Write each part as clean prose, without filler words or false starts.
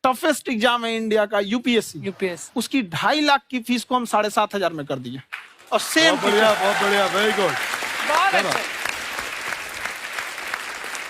Toughest exam है India का, UPSC, UPS उसकी 2.5 लाख की फीस को हम 7,500 में कर दिए। और सेम बहुत बढ़िया, वेरी गुड। बहुत अच्छे।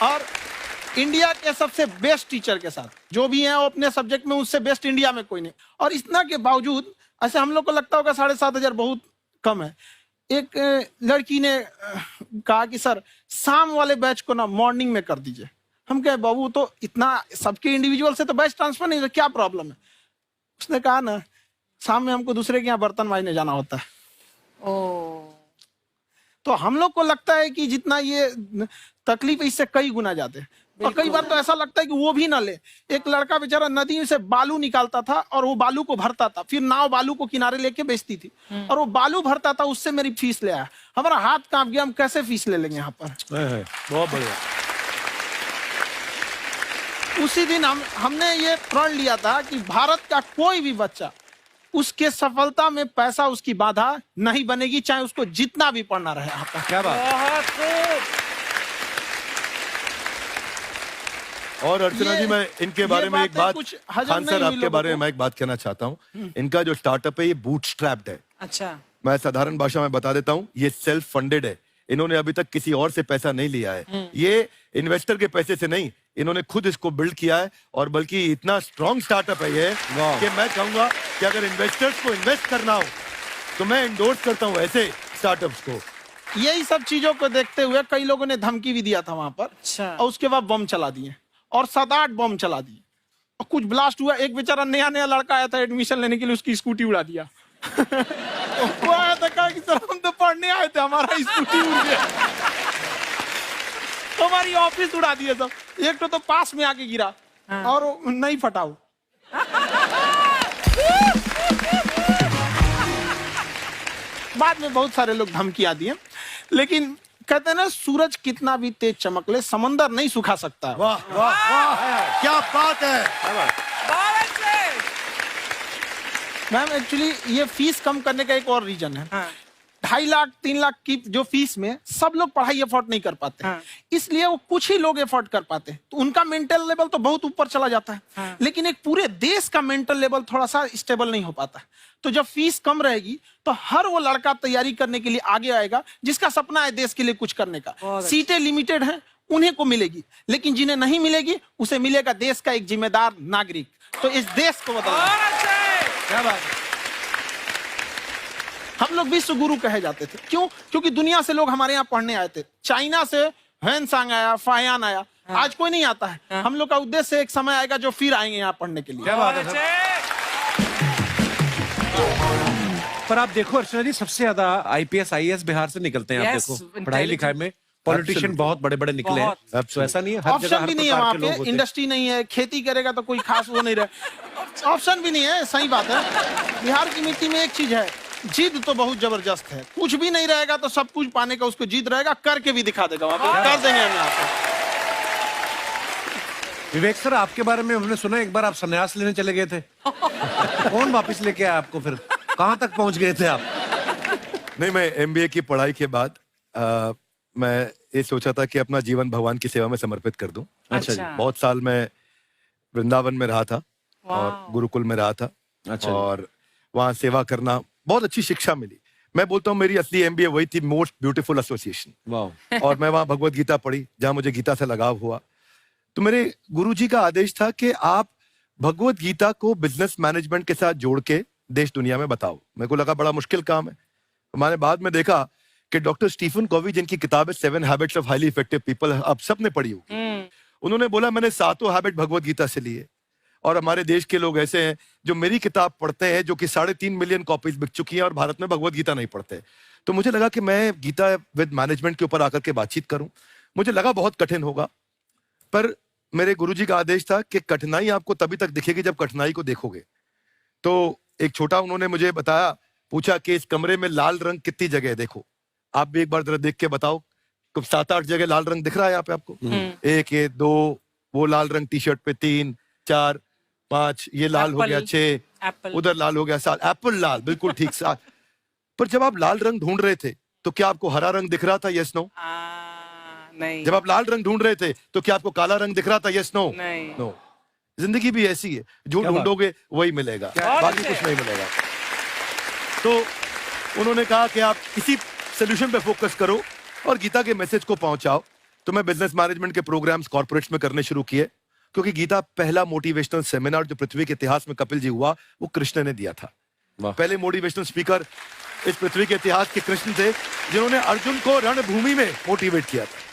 और इंडिया के सबसे बेस्ट टीचर के साथ जो भी हैं वो अपने सब्जेक्ट में उससे बेस्ट इंडिया में कोई नहीं। और इतना के बावजूद ऐसे हम लोग को लगता होगा 7,500 बहुत कम है। एक लड़की ने कहा कि सर शाम वाले बैच को ना मॉर्निंग में कर दीजिए। हम कहे बाबू तो इतना सबके इंडिविजुअल से तो बैच ट्रांसफर नहीं, तो क्या प्रॉब्लम है? उसने कहा ना शाम में हमको दूसरे के यहाँ बर्तन मांजने जाना होता है। तो हम लोग को लगता है कि जितना ये तकलीफ है इससे कई गुना ज्यादा है। और कई बार तो ऐसा लगता है कि वो भी ना ले। एक लड़का बेचारा नदी से बालू निकालता था और वो बालू को भरता था, फिर नाव बालू को किनारे लेके बेचती थी और वो बालू भरता था, उससे मेरी फीस ले आया। हमारा हाथ कांप गया, हम कैसे फीस ले लेंगे यहाँ पर। बहुत बढ़िया। उसी दिन हमने ये प्रण लिया था कि भारत का कोई भी बच्चा उसके सफलता में पैसा उसकी बाधा नहीं बनेगी, चाहे उसको जितना भी पढ़ना रहे यहाँ पर। क्या बात। बहुत खूब। और अर्चना जी मैं इनके बारे में एक बात, कुछ हजम खान सर नहीं हुई आपके लोगों बारे में को। मैं एक बात कहना चाहता हूँ। इनका जो स्टार्टअप है ये बूटस्ट्रैप्ड है। अच्छा। मैं साधारण भाषा में बता देता हूँ, ये सेल्फ फंडेड है। इन्होंने अभी तक किसी और से पैसा नहीं लिया है। ये इन्वेस्टर के पैसे से नहीं, इन्होंने खुद इसको बिल्ड किया है। और बल्कि इतना स्ट्रॉन्ग स्टार्टअप है ये कि मैं कहूंगा कि अगर इन्वेस्टर्स को इन्वेस्ट करना हो तो मैं इंडोर्स करता हूँ ऐसे स्टार्टअप्स को। यही सब चीजों को देखते हुए कई लोगों ने धमकी भी दिया था वहां पर। अच्छा। और उसके बाद बम चला दिए और 7-8 बम चला दिए और कुछ ब्लास्ट हुआ। एक बेचारा नया नया लड़का आया था एडमिशन लेने के लिए, उसकी स्कूटी उड़ा दिया। वो आया था कहा कि सर हम तो पढ़ने आए थे, हमारा स्कूटी उड़ गया। हमारी ऑफिस उड़ा दिया सब। एक तो पास में आके गिरा और वो नहीं फटा वो। बाद में बहुत सारे लोग धमकियां दिए, लेकिन कहते हैं ना सूरज कितना भी तेज चमक ले समंदर नहीं सुखा सकता। वाह वाह वाह, क्या बात है। बहुत अच्छे। मैम एक्चुअली ये फीस कम करने का एक और रीजन है। हाँ। 2.5 लाख 3 लाख की जो फीस में सब लोग पढ़ाई अफोर्ड नहीं कर पाते। हाँ। इसलिए वो कुछ ही लोग अफोर्ड कर पाते हैं, तो उनका मेंटल लेवल तो बहुत ऊपर चला जाता है। हाँ। लेकिन एक पूरे देश का मेंटल लेवल थोड़ा सा स्टेबल नहीं हो पाता। तो जब फीस कम रहेगी तो हर वो लड़का तैयारी करने के लिए आगे आएगा जिसका सपना है देश के लिए कुछ करने का। सीटें लिमिटेड हैं, उन्हें को मिलेगी, लेकिन जिन्हें नहीं मिलेगी उसे मिलेगा देश का एक जिम्मेदार नागरिक। तो इस देश को बदलना। बहुत अच्छे। क्या बात है। हम लोग विश्व गुरु कहे जाते थे, क्यों? क्योंकि दुनिया से लोग हमारे यहाँ पढ़ने आए थे। चाइना से ह्वेनसांग आया, फायान आया। आज कोई नहीं आता है। हम लोग का उद्देश्य एक समय आएगा जो फिर आएंगे यहाँ पढ़ने के लिए। क्या बात है सर। पर आप देखो अर्चना जी, सबसे ज्यादा आईपीएस आईएएस बिहार से निकलते हैं। आप Yes, देखो पढ़ाई लिखाई में पॉलिटिशियन Absolutely. बहुत बड़े बड़े निकले हैं। बहुत। तो ऐसा नहीं है, हर जगह ऑप्शन हर भी नहीं है प्रकार वहाँ के लोग पे, होते हैं। इंडस्ट्री नहीं है, खेती करेगा तो कोई खास वो नहीं रहे। ऑप्शन भी नहीं है, सही बात है। बिहार की मिट्टी में एक चीज है, जिद तो बहुत जबरदस्त है। कुछ भी नहीं रहेगा तो सब कुछ पाने का उसको जिद रहेगा, करके भी दिखा देगा। वहाँ पे कर देंगे हम आपको। विवेक सर, आपके बारे में हमने सुना एक बार आप संन्यास लेने चले गए थे। कौन वापस लेके आया आपको? फिर कहाँ तक पहुंच गए थे आप? नहीं, मैं एमबीए की पढ़ाई के बाद मैं ये सोचा था कि अपना जीवन भगवान की सेवा में समर्पित कर दूं। अच्छा जी। बहुत साल मैं वृंदावन में रहा था और गुरुकुल में रहा था। अच्छा। और वहाँ सेवा करना, बहुत अच्छी शिक्षा मिली। मैं बोलता हूँ मेरी असली एमबीए वही थी, मोस्ट ब्यूटीफुल एसोसिएशन। वाह। और मैं वहाँ भगवत गीता पढ़ी, जहाँ मुझे गीता से लगाव हुआ। तो मेरे गुरुजी का आदेश था कि आप भगवत गीता को बिजनेस मैनेजमेंट के साथ जोड़ के देश दुनिया में बताओ। मेरे को लगा बड़ा मुश्किल काम है। मैंने बाद में देखा कि डॉक्टर स्टीफन कोवी, जिनकी किताब है 7 habits of highly effective people, आप सबने पढ़ी होगी। उन्होंने बोला मैंने 7 हैबिट भगवत गीता से लिए। और हमारे देश के लोग ऐसे हैं जो मेरी किताब पढ़ते हैं, जो कि 3.5 मिलियन कॉपीज बिक चुकी हैं, और भारत में भगवत गीता नहीं पढ़ते। तो मुझे लगा कि मैं गीता विद मैनेजमेंट के ऊपर आकर के बातचीत करूं। मुझे लगा बहुत कठिन होगा, पर मेरे गुरुजी का आदेश था कि कठिनाई आपको तभी तक दिखेगी जब कठिनाई को देखोगे। तो एक छोटा उन्होंने मुझे बताया, पूछा कि इस कमरे में लाल रंग कितनी जगह है, देखो आप भी एक बार जरा देख के बताओ। कुछ 7-8 जगह लाल रंग दिख रहा है यहाँ पे आपको। 1 ये 2, वो लाल रंग टी शर्ट पे 3 4 5, ये लाल हो गया 6, उधर लाल हो गया 7, एप्पल लाल, बिल्कुल ठीक 7। पर जब आप लाल रंग ढूंढ रहे थे तो क्या आपको हरा रंग दिख रहा था? Yes no. नहीं। जब आप लाल रंग ढूंढ रहे थे तो क्या आपको काला रंग दिख रहा था? Yes no. नहीं। नो। जिंदगी भी ऐसी है, जो क्या बात? ढूंढोगे वही मिलेगा, बात बाकी है। कुछ नहीं मिलेगा। तो उन्होंने कहा कि आप इसी सोल्यूशन पे फोकस करो और गीता के मैसेज को पहुंचाओ। तो मैं बिजनेस मैनेजमेंट के प्रोग्राम्स कॉर्पोरेट्स में करने शुरू किए, क्योंकि गीता पहला मोटिवेशनल सेमिनार जो पृथ्वी के इतिहास में कपिल जी हुआ, वो कृष्ण ने दिया था। वाह। पहले मोटिवेशनल स्पीकर इस पृथ्वी के इतिहास के कृष्ण थे, जिन्होंने अर्जुन को रणभूमि में मोटिवेट किया था।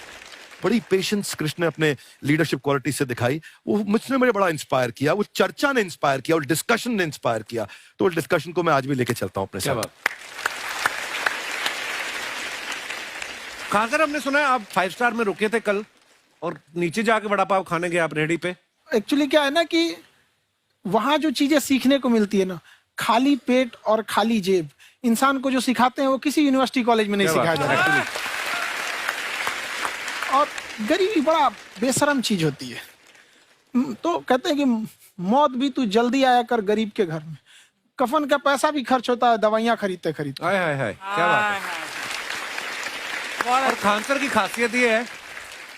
बड़ी पेशेंस कृष्ण ने अपने लीडरशिप क्वालिटी से दिखाई, वो मुझसे मुझे बड़ा इंस्पायर किया, वो चर्चा ने इंस्पायर किया और डिस्कशन ने इंस्पायर किया। तो उस डिस्कशन को मैं आज भी लेके चलता हूं अपने क्या साथ। बात। कहाँ सर, हमने सुना है आप 5 स्टार में रुके थे कल और नीचे जाके वड़ा पाव खाने गए आप रेहड़ी पे। एक्चुअली क्या है ना कि वहां जो चीजें सीखने को मिलती है ना, खाली पेट और खाली जेब इंसान को जो सिखाते हैं वो किसी यूनिवर्सिटी कॉलेज में नहीं क्या बात, सिखाया जाता। और गरीबी बड़ा बेशरम चीज होती है। तो कहते हैं कि मौत भी तू जल्दी आया कर गरीब के घर में। कफन का पैसा भी खर्च होता है दवाइयां खरीदते खरीदते। हाय हाय हाय, क्या बात है। और खान सर की खासियत ये है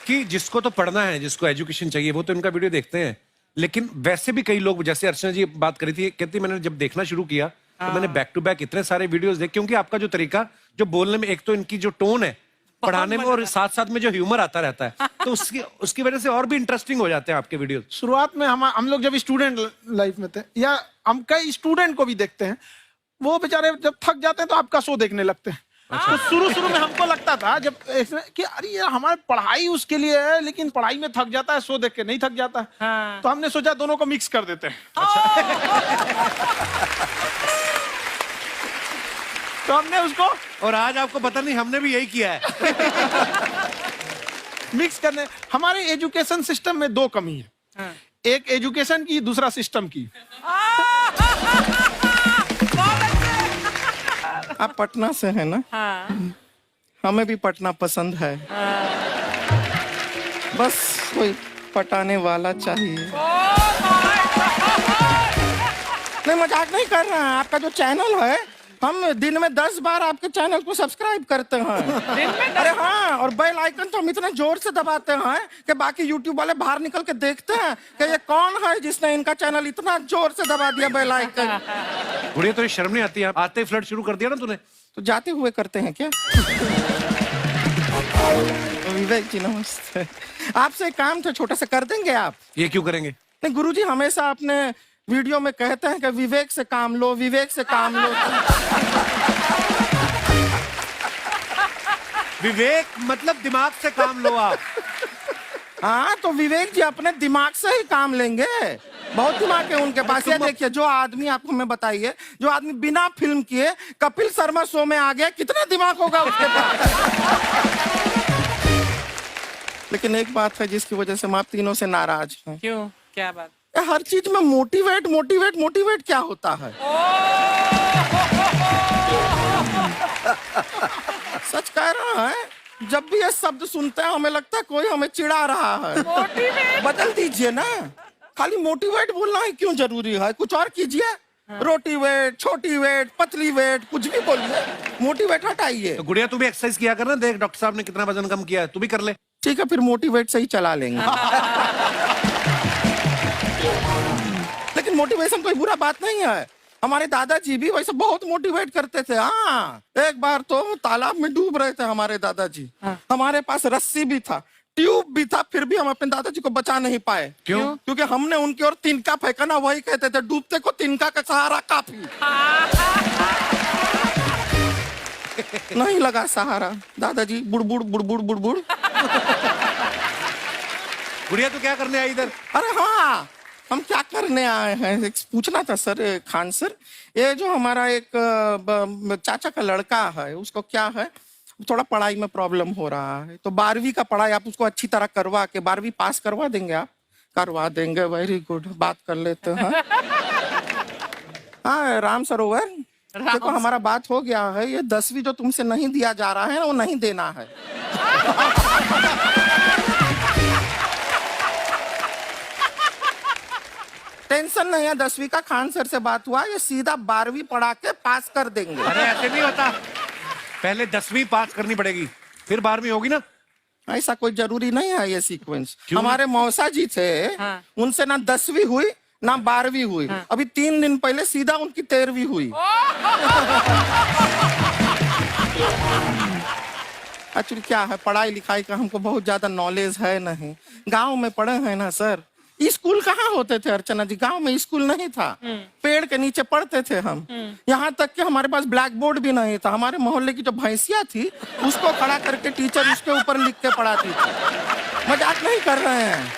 कि जिसको तो पढ़ना है, जिसको एजुकेशन चाहिए, वो तो इनका वीडियो देखते हैं। लेकिन वैसे भी कई लोग, जैसे अर्चना जी बात करी थी, कहती मैंने जब देखना शुरू किया तो मैंने बैक टू बैक इतने सारे वीडियोस देखे, क्योंकि आपका जो तरीका जो बोलने में, एक तो इनकी जो टोन है पढ़ाने में, और साथ साथ में जो ह्यूमर आता रहता है, तो उसकी वजह से और भी इंटरेस्टिंग हो जाते हैं आपके वीडियो। शुरुआत में हम लोग जब स्टूडेंट लाइफ में थे, या हम कई स्टूडेंट को भी देखते हैं, वो बेचारे जब थक जाते हैं तो आपका शो देखने लगते हैं। तो शुरू में हमको लगता था जब कि अरे यार हमारी पढ़ाई उसके लिए है, लेकिन पढ़ाई में थक जाता है, शो देख के नहीं थक जाता है। हाँ। तो हमने सोचा दोनों को मिक्स कर देते हैं। तो हमने उसको और आज आपको पता नहीं, हमने भी यही किया है। मिक्स करने। हमारे एजुकेशन सिस्टम में दो कमी है, एक एजुकेशन की, दूसरा सिस्टम की। आप पटना से हैं ना? हाँ। हमें भी पटना पसंद है। बस कोई पटाने वाला चाहिए। नहीं, मजाक नहीं कर रहे हैं। आपका जो चैनल है, हम दिन में 10 बार आपके चैनल को सब्सक्राइब करते हैं। अरे हाँ, और बेल आइकन तो हम इतना जोर से दबाते हैं कि बाकी यूट्यूब वाले बाहर निकल के देखते हैं कि ये कौन है जिसने इनका चैनल इतना जोर से दबा दिया बेल आइकन। बुढ़िया, तो ये शर्म नहीं आती है? आते ही फ्लर्ट शुरू कर दिया ना तूने। तो जाते हुए करते हैं क्या? विवेक जी नमस्ते। आपसे एक काम था छोटा सा, कर देंगे आप? ये क्यों करेंगे? नहीं, गुरुजी हमेशा अपने वीडियो में कहते हैं कि विवेक से काम लो, विवेक से काम लो। विवेक मतलब दिमाग से काम लो आप। हाँ, तो विवेक जी अपने दिमाग से ही काम लेंगे। बहुत दिमाग है उनके पास। ये देखिए, जो आदमी, आपको मैं बताइए, जो आदमी बिना फिल्म किए कपिल शर्मा शो में आ गया, कितना दिमाग होगा उसके पास। लेकिन एक बात है जिसकी वजह से हम आप तीनों से नाराज हैं। क्यों, क्या बात? हर चीज में मोटिवेट मोटिवेट मोटिवेट क्या होता है? सच कह रहा है, जब भी ये शब्द सुनते हैं हमें लगता है कोई हमें चिढ़ा रहा है। बदल दीजिए ना, खाली मोटिवेट बोलना ही क्यों जरूरी है? कुछ और कीजिए। रोटी वेट, छोटी वेट, पतली वेट, कुछ भी बोलिए, मोटिवेट हटाइए। तो गुड़िया, तू भी एक्सरसाइज किया कर ना। देख डॉक्टर साहब ने कितना वजन कम किया है, तू भी कर ले। ठीक है, फिर मोटिवेट से ही चला लेंगे। लेकिन मोटिवेशन कोई बुरा बात नहीं है। हमारे दादाजी भी वैसे बहुत मोटिवेट करते थे। हाँ, एक बार तो तालाब में डूब रहे थे हमारे दादाजी। हमारे पास रस्सी भी था, ट्यूब भी था, फिर भी हम अपने दादाजी को बचा नहीं पाए। क्यों? क्योंकि हमने उनकी ओर तिनका फेंका ना, वही कहते थे डूबते को तिनका का सहारा काफी। नहीं लगा सहारा, दादाजी बुड़बुड़ बुड़बुड़ बुड़बुड़। गुड़िया, तू क्या करने आई इधर? अरे हाँ, हम क्या करने आए हैं, एक पूछना था सर, खान सर, ये जो हमारा एक चाचा का लड़का है, उसको क्या है, थोड़ा पढ़ाई में प्रॉब्लम हो रहा है। तो 12वीं का पढ़ाई आप उसको अच्छी तरह करवा के 12वीं पास करवा देंगे आप? करवा देंगे, वेरी गुड, बात कर लेते हैं। हाँ, राम सरोवर, देखो हमारा बात हो गया है। ये 10वीं जो तुमसे नहीं दिया जा रहा है वो नहीं देना है। टेंशन नहीं है, 10वीं का खान सर से बात हुआ, ये सीधा 12वीं पढ़ा के पास कर देंगे। अरे ऐसे नहीं होता, पहले 10वीं पास करनी पड़ेगी, फिर 12वीं होगी ना। ऐसा कोई जरूरी नहीं है ये सीक्वेंस। क्यों? हमारे मौसा जी थे, हाँ। उनसे ना 10वीं हुई ना 12वीं हुई, अभी 3 दिन पहले सीधा उनकी 13वीं हुई। एक्चुअली क्या है, पढ़ाई लिखाई का हमको बहुत ज्यादा नॉलेज है नहीं। गांव में पढ़े हैं ना सर। स्कूल कहाँ होते थे अर्चना जी, गांव में स्कूल नहीं था, पेड़ के नीचे पढ़ते थे हम। यहाँ तक कि हमारे पास ब्लैक बोर्ड भी नहीं था। हमारे मोहल्ले की जो भैंसिया थी उसको खड़ा करके टीचर उसके ऊपर लिख के पढ़ाती थी। मजाक नहीं कर रहे हैं।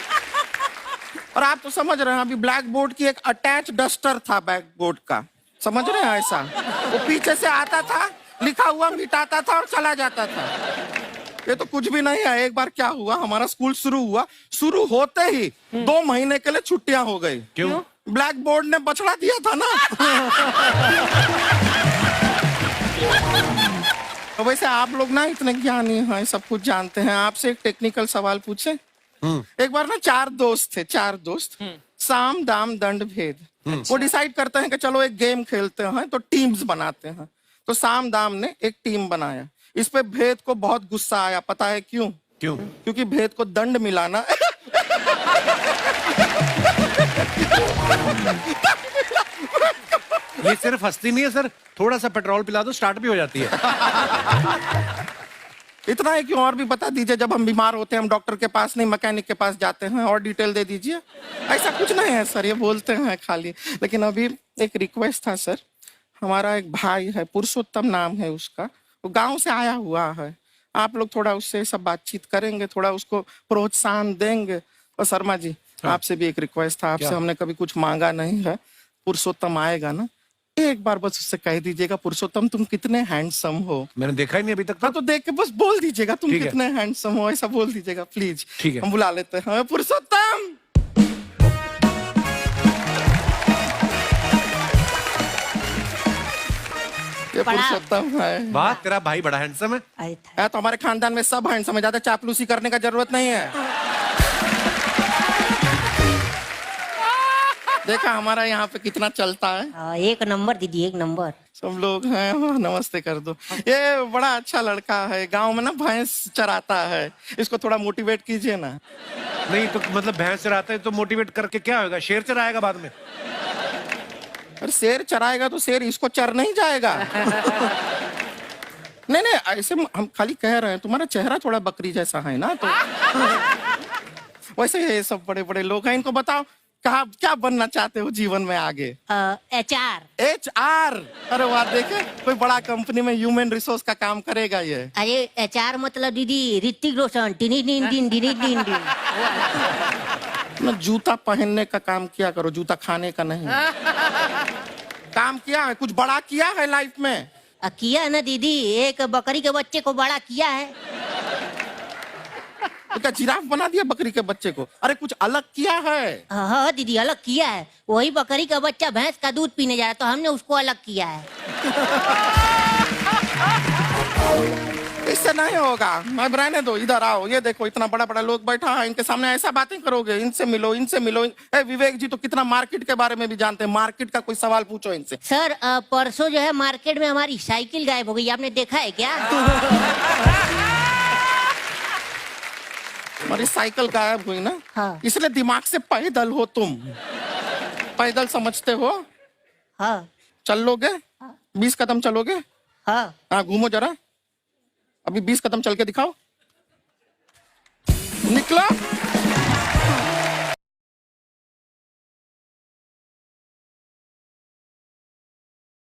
और आप तो समझ रहे हैं, अभी ब्लैक बोर्ड की एक अटैच डस्टर था ब्लैक बोर्ड का, समझ रहे हैं ऐसा, वो पीछे से आता था, लिखा हुआ मिटाता था और चला जाता था। ये तो कुछ भी नहीं है। एक बार क्या हुआ, हमारा स्कूल शुरू हुआ, शुरू होते ही 2 महीने के लिए छुट्टियां हो गई। क्यों? ब्लैक बोर्ड ने बछड़ा दिया था ना। तो वैसे आप लोग ना इतने ज्ञानी हैं, सब कुछ जानते हैं। आपसे एक टेक्निकल सवाल पूछे। एक बार ना 4 दोस्त थे, 4 दोस्त, साम दाम दंड भेद। वो डिसाइड करते हैं कि चलो एक गेम खेलते हैं, तो टीम्स बनाते हैं। तो साम दाम ने एक टीम बनाया। इस पे भेद को बहुत गुस्सा आया। पता है क्यों? क्यों? क्योंकि भेद को दंड मिलाना ये सिर्फ हंसती नहीं है सर, थोड़ा सा पेट्रोल पिला दो स्टार्ट भी हो जाती है। इतना है, क्यों और भी बता दीजिए। जब हम बीमार होते हैं हम डॉक्टर के पास नहीं मैकेनिक के पास जाते हैं, और डिटेल दे दीजिए। ऐसा कुछ नहीं है सर, ये बोलते हैं खाली। लेकिन अभी एक रिक्वेस्ट था सर, हमारा एक भाई है, पुरुषोत्तम नाम है उसका, वो गांव से आया हुआ है। आप लोग थोड़ा उससे सब बातचीत करेंगे, थोड़ा उसको प्रोत्साहन देंगे। और शर्मा जी, आपसे भी एक रिक्वेस्ट था, आपसे हमने कभी कुछ मांगा नहीं है। पुरुषोत्तम आएगा ना, एक बार बस उससे कह दीजिएगा, पुरुषोत्तम तुम कितने हैंडसम हो। मैंने देखा ही नहीं अभी तक हाँ, तो देख के बस बोल दीजिएगा तुम ठीक है। कितने हैंडसम हो, ऐसा बोल दीजिएगा प्लीज। ठीक है। हम बुला लेते हैं पुरुषोत्तम। ये पुरुषोत्तम है। वाह, तेरा भाई बड़ा हैंडसम है। है तो हमारे खानदान में सब हैंडसम है, ज्यादा चापलूसी करने का जरूरत नहीं है। देखा हमारा यहाँ पे कितना चलता है। एक नंबर दीदी, एक नंबर। सब लोग हैं, हाँ, नमस्ते कर दो। ये बड़ा अच्छा लड़का है, गांव में ना भैंस चराता है, इसको थोड़ा मोटिवेट कीजिए ना। नहीं तो मतलब भैंस चराता है तो मोटिवेट करके क्या होगा, शेर चराएगा बाद में। अरे शेर चराएगा तो शेर इसको चर नहीं जाएगा। नहीं नहीं, ऐसे हम खाली कह रहे हैं, तुम्हारा चेहरा थोड़ा बकरी जैसा है ना, तो वैसे ये सब बड़े बड़े लोग हैं। इनको बताओ कहा क्या बनना चाहते हो जीवन में आगे? HR। HR। अरे वाह, देखे कोई बड़ा कंपनी में ह्यूमन रिसोर्स का काम करेगा ये। अरे HR मतलब दीदी ऋतिक रोशन, टिनी टिन टिन टिनी टिन टिन। ना जूता पहनने का काम किया करो, जूता खाने का नहीं। काम किया है, कुछ बड़ा किया है लाइफ में? किया है ना दीदी, एक बकरी के बच्चे को बड़ा किया है। तो क्या जिराफ बना दिया बकरी के बच्चे को? अरे कुछ अलग किया है। हाँ दीदी, अलग किया है। वही बकरी का बच्चा भैंस का दूध पीने जा रहा है, तो हमने उसको अलग किया है। इससे नहीं होगा, मैं रहने दो, इधर आओ। ये देखो इतना बड़ा बड़ा लोग बैठा है, इनके सामने ऐसा बातें करोगे? इनसे मिलो, इनसे मिलो। विवेक जी तो कितना मार्केट के बारे में भी जानते हैं, मार्केट का कोई सवाल पूछो इनसे। सर परसों जो है मार्केट में हमारी साइकिल गायब हो गई, आपने देखा है क्या? हमारी साइकिल गायब हुई ना, हाँ। इसलिए दिमाग से पैदल हो तुम। पैदल समझते हो? हाँ चल लोगे? 20 कदम चलोगे? हाँ। हाँ, घूमो जरा, अभी 20 कदम चल के दिखाओ। निकलो।